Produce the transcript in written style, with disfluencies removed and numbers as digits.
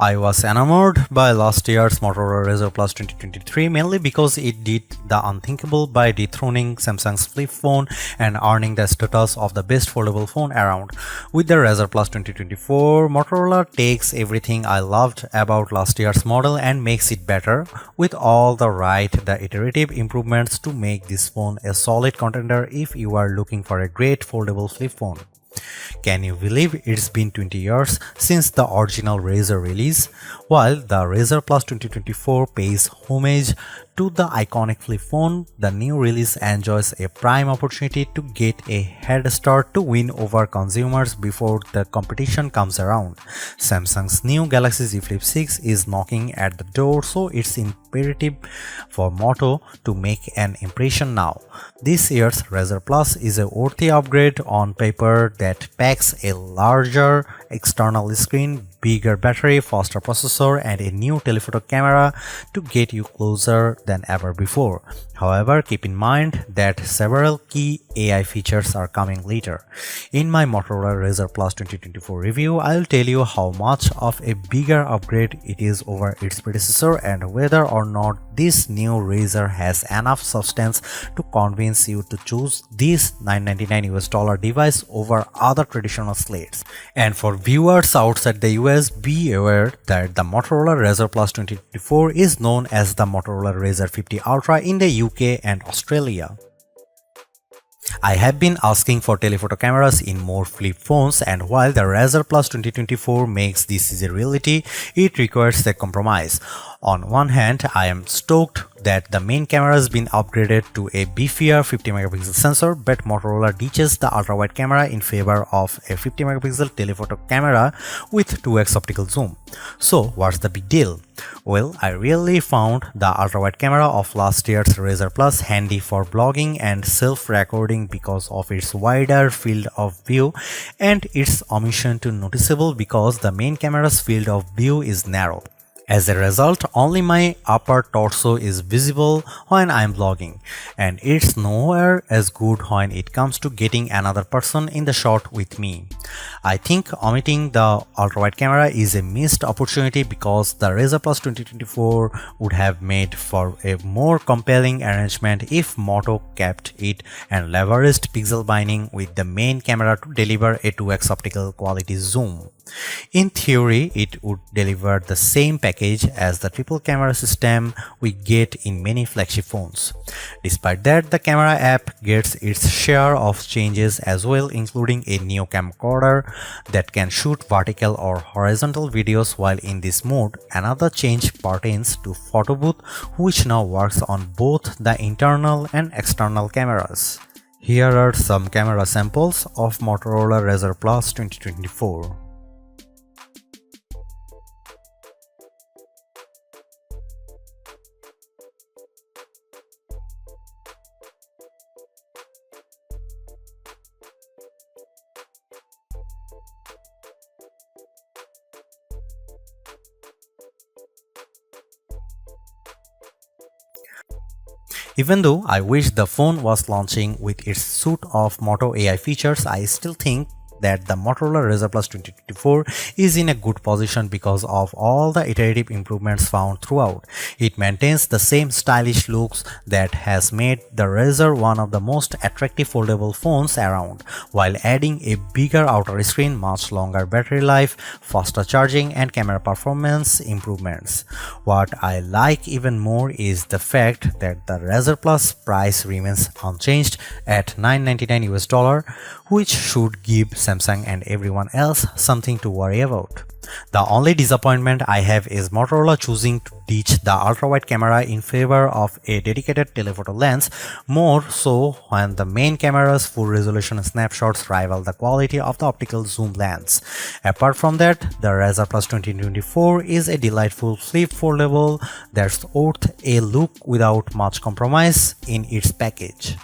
I was enamored by last year's Motorola Razr Plus 2023 mainly because it did the unthinkable by dethroning Samsung's flip phone and earning the status of the best foldable phone around. With the Razr Plus 2024, Motorola takes everything I loved about last year's model and makes it better with all the iterative improvements to make this phone a solid contender if you are looking for a great foldable flip phone. Can you believe it's been 20 years since the original Razr release? While the Razr Plus 2024 pays homage to the iconic flip phone, the new release enjoys a prime opportunity to get a head start to win over consumers before the competition comes around. Samsung's new Galaxy Z Flip 6 is knocking at the door, so it's imperative for Moto to make an impression now. This year's Razr Plus is a worthy upgrade on paper that packs a larger external screen, bigger battery, faster processor, and a new telephoto camera to get you closer than ever before. However, keep in mind that several key AI features are coming later. In my Motorola Razr Plus 2024 review, I'll tell you how much of a bigger upgrade it is over its predecessor and whether or not this new Razr has enough substance to convince you to choose this $999 device over other traditional slates. And for viewers outside the US, be aware that the Motorola Razr Plus 2024 is known as the Motorola Razr 50 Ultra in the UK and Australia. I have been asking for telephoto cameras in more flip phones, and while the Razr Plus 2024 makes this a reality, it requires a compromise. On one hand, I am stoked that the main camera has been upgraded to a beefier 50 megapixel sensor, but Motorola ditches the ultra-wide camera in favor of a 50 megapixel telephoto camera with 2x optical zoom. So what's the big deal? Well, I really found the ultra-wide camera of last year's Razr Plus handy for blogging and self-recording because of its wider field of view, and its omission to noticeable because the main camera's field of view is narrow. As a result, only my upper torso is visible when I'm vlogging, and it's nowhere as good when it comes to getting another person in the shot with me. I think omitting the ultra-wide camera is a missed opportunity because the Razr Plus 2024 would have made for a more compelling arrangement if Moto kept it and leveraged pixel binding with the main camera to deliver a 2x optical quality zoom. In theory, it would deliver the same package as the triple camera system we get in many flagship phones. Despite that, the camera app gets its share of changes as well, including a new camcorder that can shoot vertical or horizontal videos while in this mode. Another change pertains to photo booth, which now works on both the internal and external cameras. Here are some camera samples of Motorola Razr Plus 2024. Even though I wish the phone was launching with its suite of Moto AI features, I still think that the Motorola Razr Plus 2024 is in a good position because of all the iterative improvements found throughout. It maintains the same stylish looks that has made the Razr one of the most attractive foldable phones around, while adding a bigger outer screen, much longer battery life, faster charging, and camera performance improvements. What I like even more is the fact that the Razr Plus price remains unchanged at $999, which should give Samsung and everyone else something to worry about. The only disappointment I have is Motorola choosing to ditch the ultra-wide camera in favor of a dedicated telephoto lens, more so when the main camera's full resolution snapshots rival the quality of the optical zoom lens. Apart from that, the Razr Plus 2024 is a delightful flip foldable that's worth a look without much compromise in its package.